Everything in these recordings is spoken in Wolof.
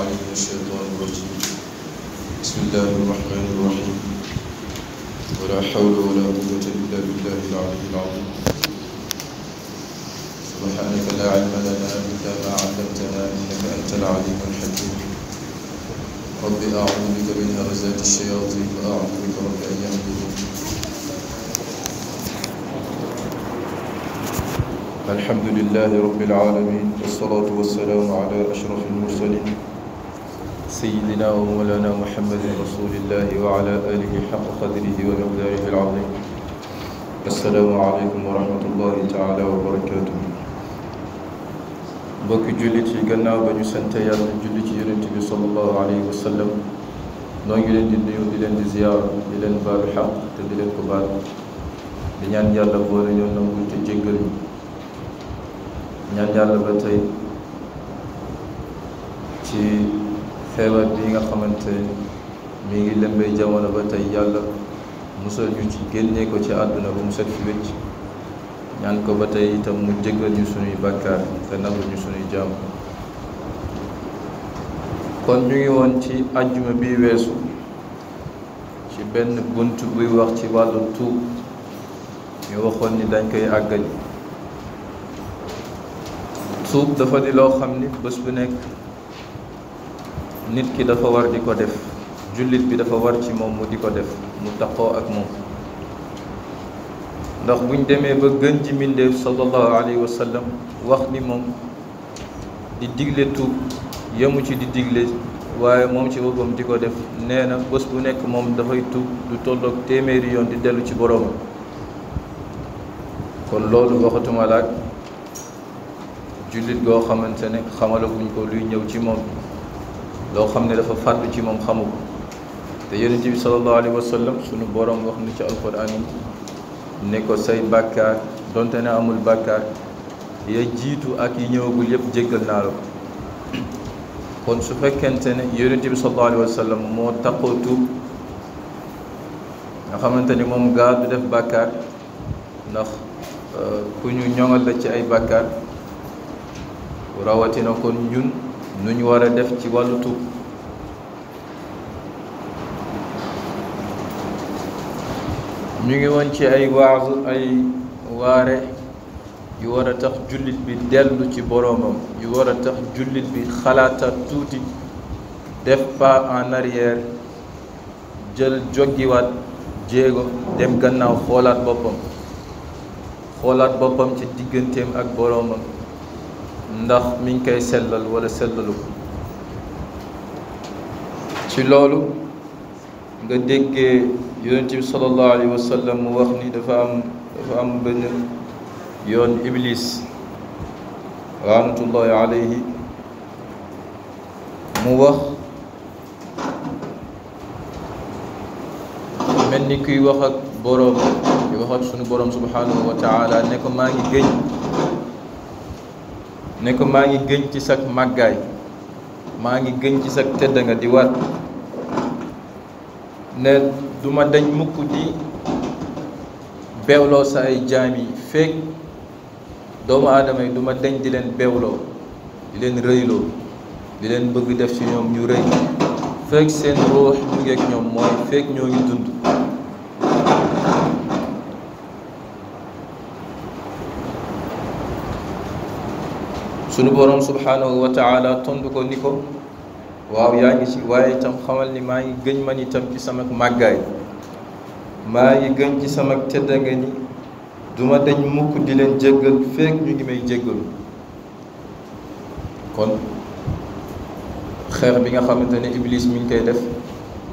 من الشيطان الرجيم بسم الله الرحمن الرحيم ولا حول ولا قوة إلا بالله العلي العظيم سبحانك لا علم لنا إلا ما علمتنا إنك أنت العليم الحكيم رب أعوذ بك من همزات الشياطين وأعوذ بك رب أن يحضرون الحمد لله رب العالمين والصلاة والسلام على أشرف المرسلين سيدنا ومولانا محمد رسول الله وعلى آله حق قدره ومقداره العظيم السلام عليكم ورحمة الله تعالى وبركاته mbokki jullit yi gannaaw ba ñu sant yàlla julli ci yonent bi sallallahu alayhi wa sallam noo ngi leen di nuyu di leen di ziyaar di leen baalu xaq te di leen ko baal di ñaan yàlla boole ñoo nangu te jéggal ñu ñaan yàlla ba tey ci feebar bi nga xamante mi ngi lembee jamono ba tey yàlla musal ñu ci génnee ko ci àdduna ba mu set fi wécc ñaan ko ba tey itam mu jéggal ñu sunuy bàkkaar te nangu ñu sunuy jaam kon ñu ngi woon ci àjjuma bi weesu ci benn bunt buy wax ci wàllu tuub ñu waxoon ni dañ koy àggali tuub dafa di loo xam ni bés bu nekk nit ki dafa war di ko def jullit bi dafa war ci moom mu di ko def mu taxoo ak moom ndax buñ demee ba gën ji mbindéef sallallahu alayhi wa sallam wax ni moom di digle tuub yemu ci di digle waaye moom ci boppam di ko def nee na bés bu nekk moom dafay tuub lu tolloog téeméeri yoon di dellu ci boroomam kon loolu waxatuma laaj jullit goo xamante ne xamalaguñ ko luy ñëw ci moom loo xam ne dafa fàddu ci moom xamu ko te yonent bi sallallahu alayhi wa sallam sunu boroom wax na ci alquran yi ne ko say bàkkaar donte ne amul bàkkaar ya jiitu ak yi ñëwagul yépp jéggal naa la ko kon su fekkente ne yonent bi sallallahu alayhi wa sallam moo taxoo tuub nga xamante ni moom gaa du def bàkkaar ndax ku ñu ñoŋal la ci ay bàkkaar rawatina kon ñun nu ñu war a def ci wàllu tuub ñu ngi woon ci ay waazu ay waare yu war a tax jullit bi dellu ci boroomam yu war a tax jullit bi xalaata tuuti def pas en arrière jël joggiwaat jéego dem gannaaw xoolaat boppam ci digganteem ak boroomam ndax mi ngi koy sellal wala sellalu ko ci loolu nga déggee yonent bi sallallahu alayhi wa sallam mu wax ni dafa am benn yoon iblis rahmatullahi alayhi mu wax mel ni kuy wax ak boroom di wax ak sunu boroom subhanahu wa taala ne ko maa ngi gëñ ci sag màggaay maa ngi gëñ ci sag tedd nga di waat ne duma dañ mukk di beewloo sa ay jaam yi fekk doomu aadama yi duma dañ di leen beewloo di leen rëyloo di leen bëgg def ci ñoom ñu rëy fekk seen ruux mu ngeek ñoom mooy fekk ñoo ngi dund sunu boroom subhanahu wa taala tontu ko ni ko waaw yaa ngi ci waaye itam xamal ni maa ngi gëñ man itam ci sama màggaay maa ngi gëñ ci sama tedda nga ni duma dañ mukk di leen jéggal fekk ñu ngi may jéggalu kon xeex bi nga xamante ne iblis mi ngi koy def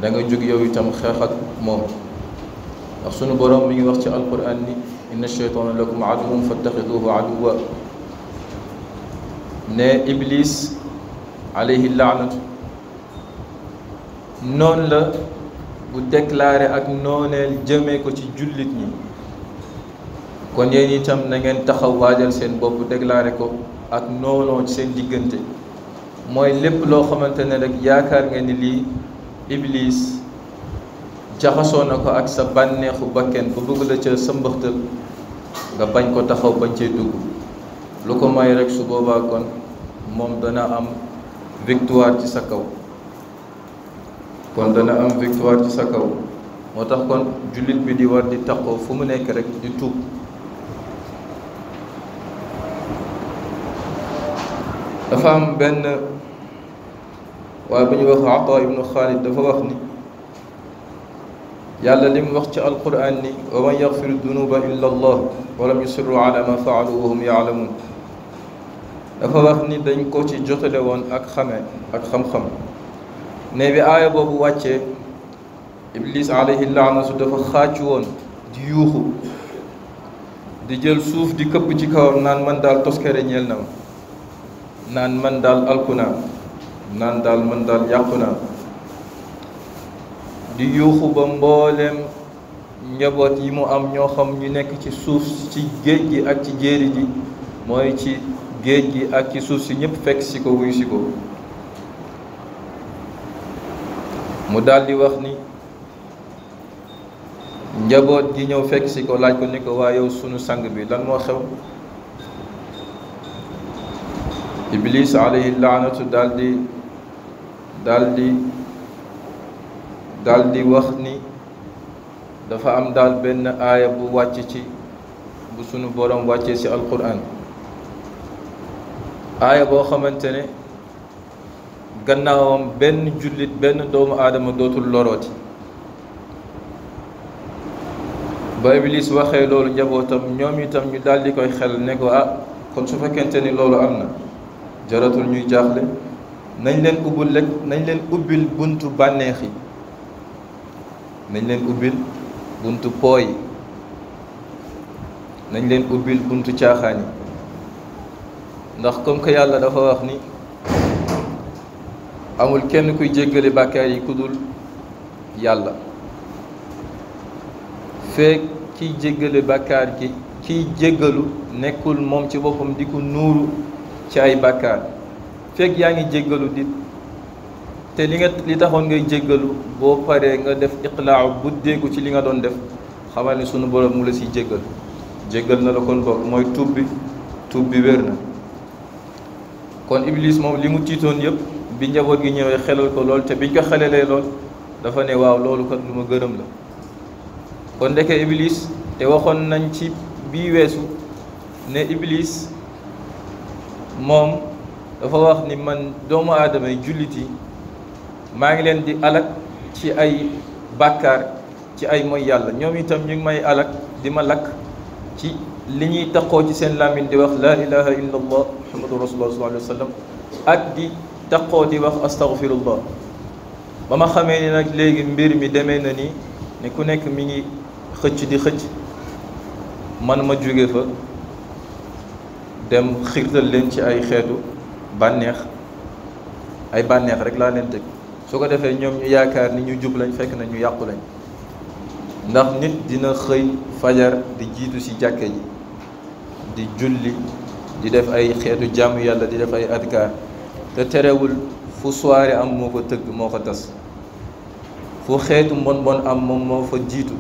da nga jóg yow itam xeex ak moom ndax sunu boroom mi ngi wax ci alquran ni inna shaytaana lakum aduwwun fattaxiduhu aduwwa ne iblis alayhi laanatu noonu la bu déclaré ak nooneel jëmee ko ci jullit ñi kon yéen itam na ngeen taxaw waajal seen bopp déclaré ko ak noonoo ci seen diggante mooy lépp loo xamante ne rek yaakaar nga ni lii iblis jaxasoo na ko ak sa bànneexu bakken ba bëgg la ca sa mbëxtal nga bañ ko taxaw bañ cee dugg lu ko may rek su boobaa kon moom dana am victoire ci sa kaw kon dana am victoire ci sa kaw moo tax kon jullit bi di war di taqoo fu mu nekk rek di tuub dafa am benn waaye bu ñu wax Ata ibnu Xaalid dafa wax ni yàlla li mu wax ci alquran ni wa man yaxfiru dunuba illa allah wa lam yusirru ala ma faalu wa hum yaalamun dafa wax ni dañ ko ci jotale woon ak xame ak xam-xam ne bi aaya boobu wàccee iblis alayhi laanatu dafa xaacu woon di yuuxu di jël suuf di këpp ci kawam naan man daal toskere ñeel na ma naan man daal alku naa naan daal man daal yàqu naa di yuuxu ba mbooleem njaboot yi mu am ñoo xam ñu nekk ci suuf ci géej gi ak ci jéeri ji mooy ci géej gi ak ci suuf si ñëpp fekk si ko wuy si ko mu daldi wax ni njaboot gi ñëw fekk si ko laaj ko ni ko waa yow sunu sang bi lan moo xew iblis alayhi laanatu daldi wax ni dafa am daal benn aaya bu wàcc ci bu sunu borom wàccee ci alquran aaya boo xamante ne gannaawam benn jullit benn doomu aadama dootul lorooti ba iblis waxee loolu njabootam ñoom itam ñu daldi koy xel ne ko kon su fekkente ni loolu am na jaratul ñuy jaaxle nañ leen ubbil buntu bànneex yi nañ leen ubbil buntu pooy nañ leen ubbil buntu caaxaan yi ndax comme que yàlla dafa wax ni amul kenn kuy jéggale bàkkaar yi ku dul yàlla feek kiy jéggale bàkkaar gi kiy jéggalu nekkul moom ci boppam di ko nuuru ci ay bàkkaar feek yaa ngi jéggalu dit te li taxoon ngay jéggalu boo paree nga def iqlaaw buddeeku ci li nga doon def xamal ni sunu borom mu la siy jéggal na la kon bokk mooy tuub bi wér na kon iblis moom li mu tiitoon yëpp bi njaboot gi ñëwee xelal ko lool te biñ ko xelalee lool dafa ne waaw loolu kat lu ma gërëm la kon ndeke iblis te waxoon nañ ci bii weesu ne iblis moom dafa wax ni man doomu aadama yi jullit yi maa ngi leen di alak ci ay bàkkaar ci ay mooy yàlla ñoom itam ñu ngi may alak di ma lakk ci li ñuy taqoo ci seen làmmiñ di wax laa ilaha illa allah muhammadu rasulullah sallallahu alayhi wa sallam ak di taqoo di wax astaghfirullah ba ma xamee ni nag léegi mbir mi demee na ni ne ku nekk mi ngi xëcc di xëcc man ma jóge fa dem xiirtal leen ci ay xeetu bànneex rek laa leen teg su ko defee ñoom ñu yaakaar ni ñu jub lañ fekk na ñu yàqu lañ ndax nit dina xëy fajar di jiitu ci jàkke ji di julli di def ay xeetu jàmm yàlla di def ay adkaar te terewul fu soirée am moo ko tëgg moo ko tas fu xeetu mbon am moom moo fa jiitu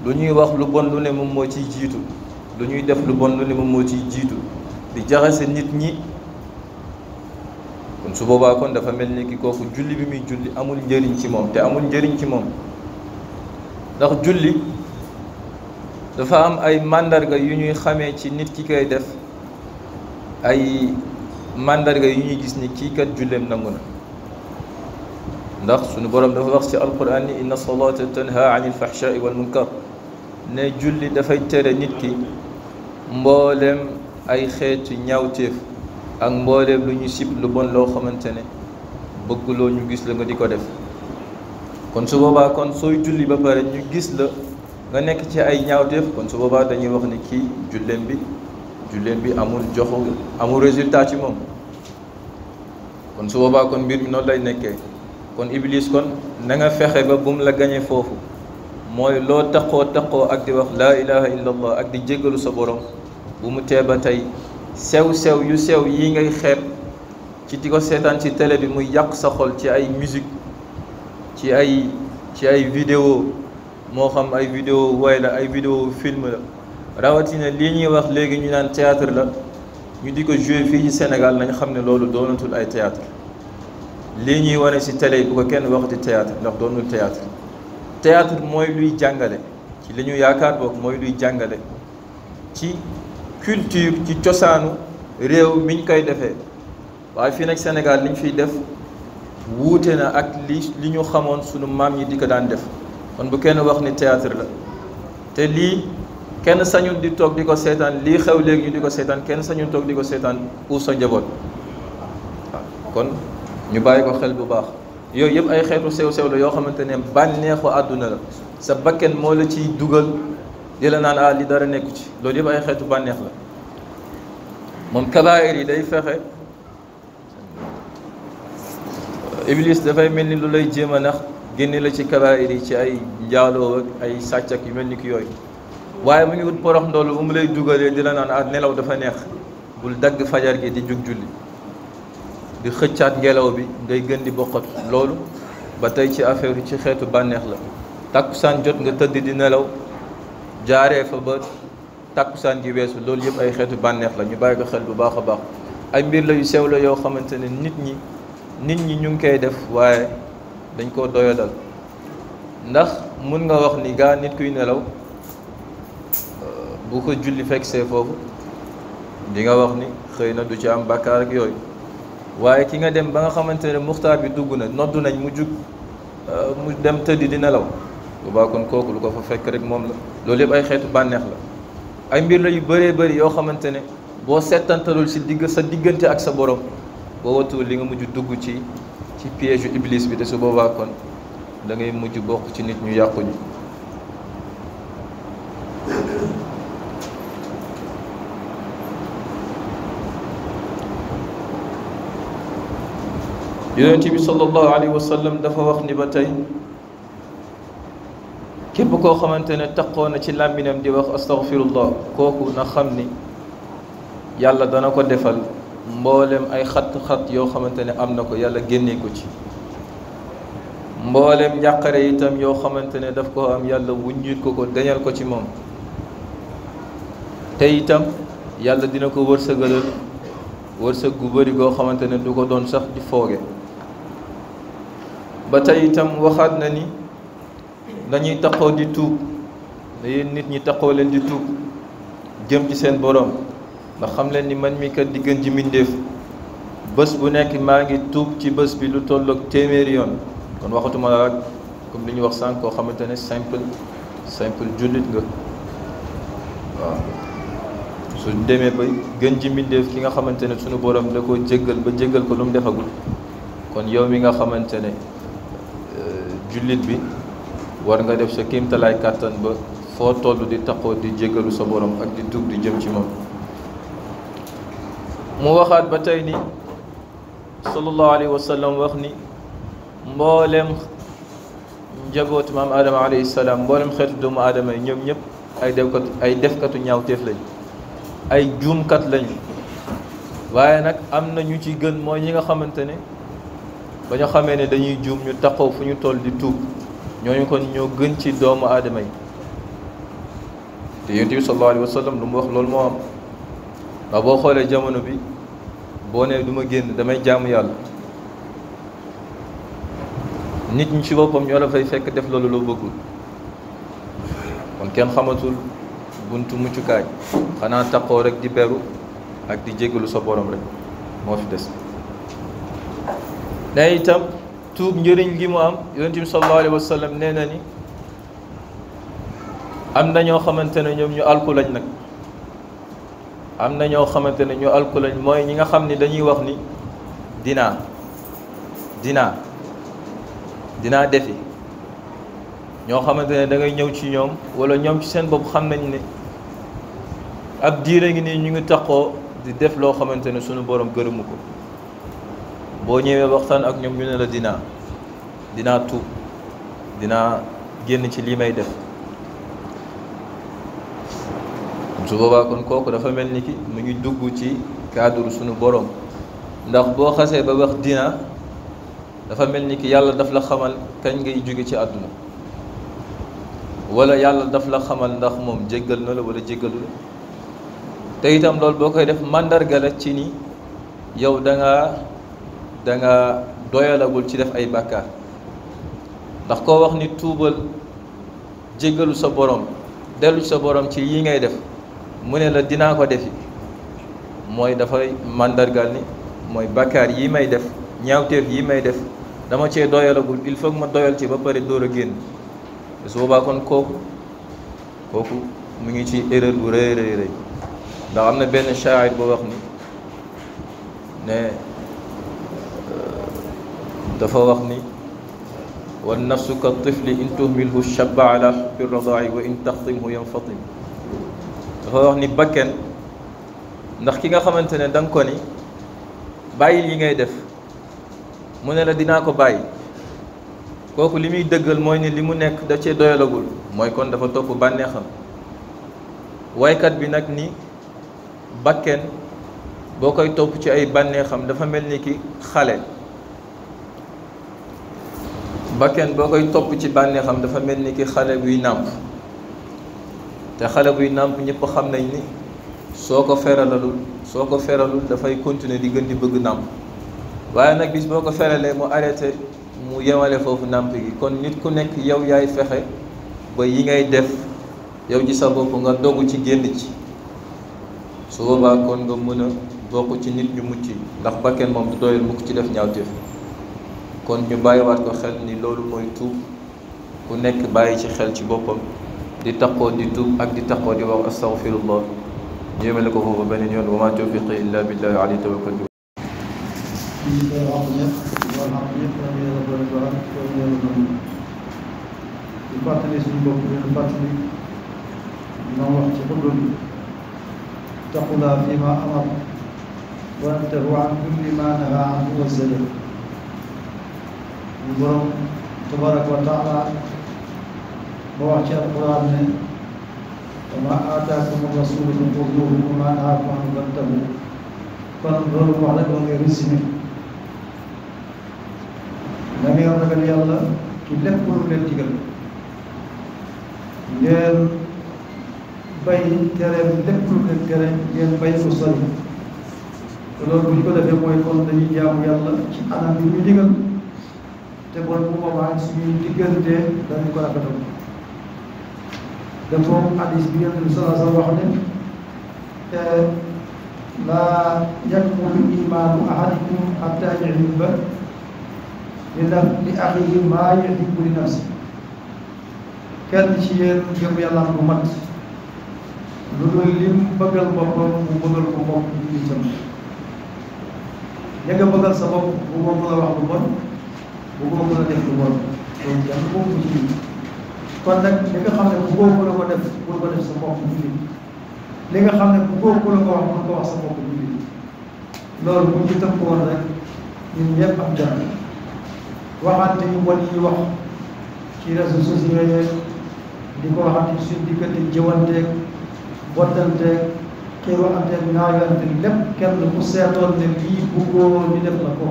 lu ñuy wax lu bon lu ne moom moo ciy jiitu lu ñuy def lu bon lu ne moom moo ciy jiitu di jaxase nit ñi kon su boobaa kon dafa mel ni ki kooku julli bi muy julli amul njëriñ ci moom te amul njëriñ ci moom ndax julli dafa am ay màndarga yu ñuy xamee ci nit ki koy def ay màndarga yu ñuy gis ni kii kat julleem nangu na ndax sunu borom dafa wax ci alquran ni inna salata tanha anil fahshai wal munkar ne julli dafay tere nit ki mbooleem ay xeetu ñaawteef ak mbooleem lu ñu sib lu bon loo xamante ne bëgguloo ñu gis la nga di ko def kon su boobaa kon sooy julli ba pare ñu gis la nga nekk ci ay ñaawteef kon su boobaa dañuy wax ni kii julleem bi amul résultat ci moom kon su boobaa kon mbir mi noonu lay nekkee kon iblis kon na nga fexe ba bum la gañe foofu mooy loo taqoo ak di wax laa ilaha illa allah ak di jéggalu sa borom bu mu tee ba tey sew yi ngay xeeb ci di ko seetaan ci télé bi muy yàq sa xol ci ay musique ci ay vidéo moo xam ay vidéo way la ay vidéo film la rawatina lii ñuy wax léegi ñu naan théâtre la ñu di ko jouer fii ci Sénégal nañ xam ne loolu doonatul ay théâtre lii ñuy wane ci télé bu ko kenn waxati théâtre ndax doonul théâtre. théâtre mooy luy jàngale ci li ñu yaakaar boog mooy luy jàngale ci culture ci cosaanu réew miñ koy defee waaye fii nag Sénégal liñ fiy def wuute na ak li ñu xamoon sunu maam ñi di ko daan def kon bu kenn wax ni théâtre la te lii kenn sañul di toog di ko seetaan lii xew léegi ñu di ko seetaan kenn sañul toog di ko seetaan pour sa njaboot waaw kon ñu bàyyi ko xel bu baax yooyu yëpp ay xeetu sew-sew la yoo xamante ne bànneexu àdduna la sa bakken moo la ciy dugal di la naan li dara nekku ci loolu yëpp ay xeetu bànneex la moom kabaayir yi day fexe Iblis dafay mel ni lu lay jéem a nax génne la ci kabaayir yi ci ay njaaloo ak ay sàcc ak yu mel ni ki yooyu waaye mu ngi wut porox ndoolu bu mu lay dugalee di la naan nelaw dafa neex bul dagg fajar gi di jug julli di xëccaat ngelaw bi ngay gën di bokkatu loolu ba tey ci affaire yi ci xeetu bànneex la takkusaan jot nga tëdd di nelaw jaaree fa ba takkusaan gi weesu loolu yëpp ay xeetu bànneex la ñu bàyyi ko xel bu baax a baax ay mbir la yu sew la yoo xamante ne nit ñi ñu ngi koy def waaye dañ koo doyadal ndax mun nga wax ni gaa nit kuy nelaw bu ko julli fekk see foofu di nga wax ni xëy na du ci am bàkkaar ak yooyu waaye ki nga dem ba nga xamante ne muxtaar bi dugg na noddu nañ mu jug mu dem tëddi di nelaw bu baax kon kooku lu ko fa fekk rek moom la loolu yëpp ay xeetu bànneex la ay mbir la yu bëree bëri yoo xamante ne boo settantalul si sa diggante ak sa borom boo watuwul li nga mujj dugg ci piège yu iblis bi te su boobaa kon da ngay mujj bokk ci nit ñu yàquñu yonent bi sallallahu alayhi wa sallam dafa wax ni ba tey képp koo xamante ne taqoo na ci làmbinam di wax astaghfirullah kooku na xam ni yàlla dana ko defal mboolem ay xat-xat yoo xamante ne am na ko yàlla génnee ko ci mboolem njàqare itam yoo xamante ne daf ko am yàlla wuññit ko dañal ko ci moom te itam yàlla dina ko wërsëgalal wërsëg gu bëri goo xamante ne du ko doon sax di fooge ba tey itam waxaat na ni dañuy taxaw di tuub ne yéen nit ñi taxaw leen di tuub jëm ci seen borom ndax xam leen ni man mi kat di gën ji mbindéef bés bu nekk maa ngi tuub ci bés bi lu tolloog téeméeri yoon kon waxatuma la ak comme li ñu wax sànq koo xamante ne simple jullit nga waaw su demee ba gën ji mbindéef ki nga xamante ne sunu borom da koo jéggal ba jéggal ko lu mu defagul kon yow mi nga xamante ne jullit bi war nga def sa kéemtalaay kàttan ba foo toll di taxoo di jéggalu sa borom ak di tuub di jëm ci moom mu waxaat ba tey ni sallallahu alayhi wa sallam wax ni mboolem njabootu maam Adama alayhi salaam mboolem xeetu doomu aadama yi ñoom ñëpp ay defkatu ñaawteef lañ ay juumkat lañu waaye nag am na ñu ci gën mooy ñi nga xamante ne ba ñu xamee ne dañuy juum ñu taxaw fu ñu toll di tuub ñooñu kon ñoo gën ci doomu aadama yi te yonent bi sallallahu alayhi wa sallam lu mu wax loolu moo am ndax boo xoolee jamono bi boo nee du ma génn damay jaamu yàlla nit ñi ci boppam ñoo la fay fekk def loolu loo bëggul kon kenn xamatul buntu muccukaay xanaa taxaw rek di beru ak di jégalu sa borom rek moo fi des ne itam tuub njëriñ gi mu am yonent bi sallallahu alayhi wa sallam nee na ni am na ñoo xamante ne ñoom ñu alku lañ nag am na ñoo xamante ne ñu alku lañ mooy ñi nga xam ni dañuy wax ni dinaa defi ñoo xamante ne da ngay ñëw ci ñoom wala ñoom ci seen bopp xam nañ ne ab diire ngi nii ñu ngi taxoo di def loo xamante ne sunu borom gërëmu ko boo ñëwee waxtaan ak ñoom ñu ne la dinaa tuub dinaa génn ci lii may def su boobaa kon kooku dafa mel ni ki mu ngi dugg ci cadre sunu borom ndax boo xasee ba wax dafa mel ni ki yàlla daf la xamal kañ ngay jóge ci àdduna wala yàlla daf la xamal ndax moom jéggal na la wala jéggalu la te itam loolu boo koy def màndarga la ci ni yow da nga doyalagul ci def ay bàkkaar ndax koo wax ni tuubal jéggalu sa borom dellu sa borom ci yi ngay def mu ne la dinaa ko defi mooy dafay màndargal ni mooy bàkkaar yi may def ñaawteef yi may def dama cee doyalagul il faut que ma doyal ci ba pare door a génn su boobaa kon kooku mu ngi ci erreur bu rëy rëy rëy ndax am na benn shaa'ir boo wax ni ne dafa wax ni wa nafsu ka tifli in tuhmilhu shabba ala hubbi radaa'i wa in taxtimhu yanfatim dafa wax ni bakken ndax ki nga xamante ne da nga ko ni bàyyil yi ngay def mu ne la dinaa ko bàyyi kooku li muy dëggal mooy ni li mu nekk da cee doyalagul mooy kon dafa topp bànneexam waykat bi nag ni bakken boo koy topp ci ay bànneexam dafa mel ni ki xale bakken boo koy topp ci bànneexam dafa mel ni ki xale buy nàmp te xale buy nàmp ñëpp xam nañ ni soo ko feralul dafay continuer di gën di bëgg nàmp waaye nag bis boo ko feralee mu arrêté mu yemale foofu nàmp gi kon nit ku nekk yow yaay fexe ba yi ngay def yow ci sa bopp nga dogu ci génn ci su boobaa kon nga mën a bokk ci nit ñu mucc ndax bakken moom du doyal mukk ci def ñaawteef kon ñu bàyyiwaat ko xel ni loolu mooy tuub ku nekk bàyyi ci xel ci boppam di taqoo di tuub ak di taqoo di wax astaghfirullah yéemale ko foofu beneen yoon wa ma tawfiqi illa billahi alayhi tawakkaltu di fàttali suñu bopp leen fàttali ñoo wax ci xutba bi taqulaa fi ma amar wa antahu an kulli ma naha anhu wa zajar ñu borom tabaraka wa taala ba wax ci alquran ne wa ma aataakum rasulu faxuduuhu wa ma nahaakum anhu fantahu kon loolu wax rek la ngay résumé da ngeen ragal yàlla ci lépp lu leen digal ngeen bay tereem lépp lu leen tere ngeen bay ko sori te loolu bu ñu ko defee mooy kon dañuy jaamu yàlla ci anam bi ñu digal te bon bu boobaa suñuy diggante dañu ko rafetal dafa hadis bi Yonent bi sallallahu alayhi wa sallam wax ne laa yakmulu imaanu ahadikum hattaa yuhibba li axiihi maa yuhibbu li nafsihi kenn ci yéen gëm yàlla bu mat lu dul lim bëggal boppam mu bëggal ko bopp jullitam ña nga bëggal sa bopp bu ko mën a wax lu bon bu ko mën a def lu bon loolu kenn bokku ci kon nag li nga xam ne bu góob la ko def pour ko def sa bopp jullit li nga xam ne bu góob la ko wax mën ko wax sa bopp jullit loolu bu ñu tënk woon rek ñun ñëpp am jàmm waxante yu bon yi wax ci réseaux sociaux yi di ko waxante suñ diggante jëwanteeg bottanteeg kii waxanteeg ñaawanteeg lépp kenn ku seetoon ne lii bëggoo ñu def la ko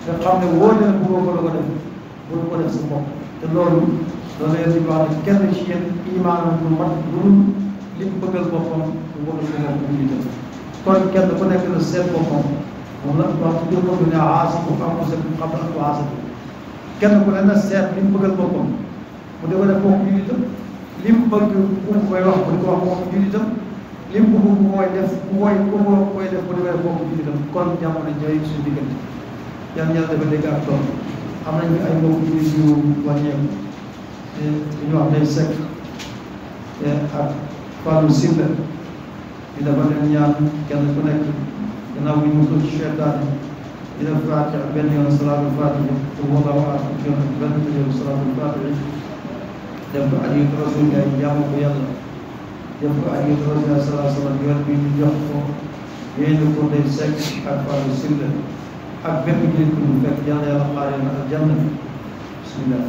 te xam ne wóor na bëggoo ko la ko def bul ko def sa bopp te loolu yéen di wax ne kenn ci yéen imaanam du mat lu dul li mu bëggal boppam mu bëggal ko boppam ñu def kon kenn ku nekk na seet boppam moom la wax ci biir bopp ne haasibu anfusakum qabla an tuhaasibu kenn ku ne na seet li mu bëggal boppam mu di ko def bopp jullitam li mu bëgg bu koy wax bu di ko wax bopp jullitam li mu bëgg bu koy def bu koy def bu di ko def bopp jullitam kon jamono jooy suñu diggante yàlla yàlla dafa dégg ak tool am nañu ay mbokk jullit yu wàññeeku te li ñu wax day sekk ak Fallou Sylla ñu dafa leen ñaan kenn ku nekk gannaaw bi ñu musul ci seytaane di def Faatiha benn yoon salaatul Faatiha te boobaa waa ak yoon benn yoon salaatul Faatiha def ko adiyatu Rasulillah jaamu ko yàlla def ko adiyatu Rasulillah sallallahu alayhi wa sallam yoon bi ñu jox ko yéen ko day sekk ak Fallou Sylla ak bépp jullit bu ñu fekk yàlla yàlla xaaree na aljanna bismillah